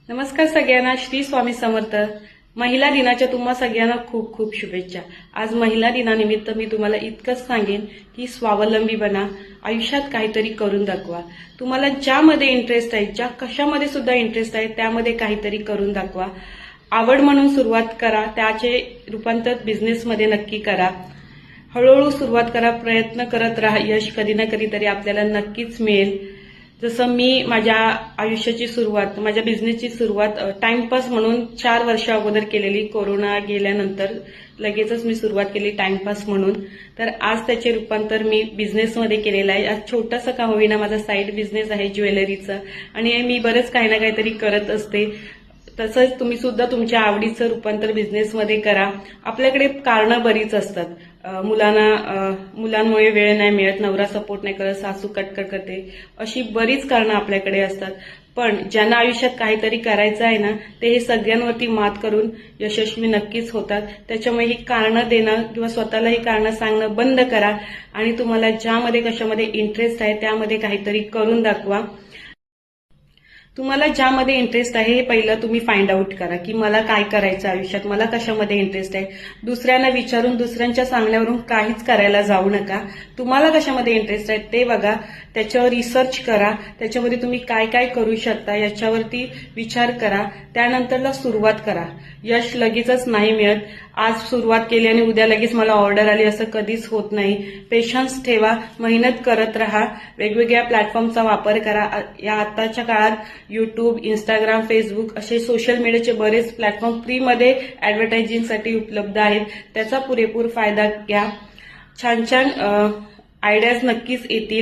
नमस्कार सगळ्यांना. श्री स्वामी समर्थ. महिला दिनाच्या तुम्हा सगळ्यांना खूप खूप शुभेच्छा. आज महिला दिनानिमित्त मी तुम्हाला इतकंच सांगेन की स्वावलंबी बना, आयुष्यात काहीतरी करून दाखवा. तुम्हाला ज्यामध्ये इंटरेस्ट आहे, ज्या कशामध्ये सुद्धा इंटरेस्ट आहे त्यामध्ये काहीतरी करून दाखवा. आवड म्हणून सुरुवात करा, त्याचे रूपांतर बिझनेसमध्ये नक्की करा. हळूहळू सुरुवात करा, प्रयत्न करत राहा. यश कधी ना कधीतरी आपल्याला नक्कीच मिळेल. जसं मी माझ्या आयुष्याची सुरुवात, माझ्या बिझनेसची सुरुवात टाइमपास म्हणून 4 वर्ष अगोदर केलेली. कोरोना गेल्यानंतर लगेचच मी सुरुवात केली टाइमपास म्हणून. तर आज त्याचे रूपांतर मी बिझनेसमध्ये केलेलं आहे. आज छोटासा का होईना माझा साईड बिझनेस आहे ज्वेलरीचा, आणि मी बरंच काही ना काहीतरी करत असते. तसंच तुम्ही सुद्धा तुमच्या आवडीचं रूपांतर बिझनेसमध्ये करा. आपल्याकडे कारणं बरीच असतात. मुलांमुळे वेळ नाही मिळत, नवरा सपोर्ट नाही करत, सासू कटकट करते, अशी बरीच कारणं आपल्याकडे असतात. पण ज्यांना आयुष्यात काहीतरी करायचं आहे ना, ते हे सगळ्यांवरती मात करून यशस्वी नक्कीच होतात. त्याच्यामुळे ही कारणं देणं किंवा स्वतःला ही कारणं सांगणं बंद करा आणि तुम्हाला ज्यामध्ये कशामध्ये इंटरेस्ट आहे त्यामध्ये काहीतरी करून दाखवा. तुम्हाला ज्यामध्ये इंटरेस्ट आहे हे पहिलं तुम्ही फाइंड आउट करा की मला काय करायचं आयुष्यात, मला कशामध्ये इंटरेस्ट आहे. दुसऱ्यांना विचारून, दुसऱ्यांच्या सांगण्यावरून काहीच करायला जाऊ नका. तुम्हाला कशामध्ये इंटरेस्ट आहे ते बघा, त्याच्यावर रिसर्च करा, त्याच्यामध्ये तुम्ही काय काय करू शकता याच्यावरती विचार करा. त्यानंतरला सुरुवात करा. यश लगेचच नाही मिळत. आज सुरुवात केली आणि उद्या लगेच मला ऑर्डर आली असं कधीच होत नाही. पेशन्स ठेवा, मेहनत करत राहा, वेगवेगळ्या प्लॅटफॉर्मचा वापर करा. या आताच्या काळात यूट्यूब, इंस्टाग्राम, फेसबुक असे सोशल मीडियाचे बरेच प्लॅटफॉर्म फ्रीमध्ये ऍडव्हर्टायझिंगसाठी उपलब्ध आहेत. त्याचा पुरेपूर फायदा घ्या. छान छान आयडियाज नक्कीच येतील.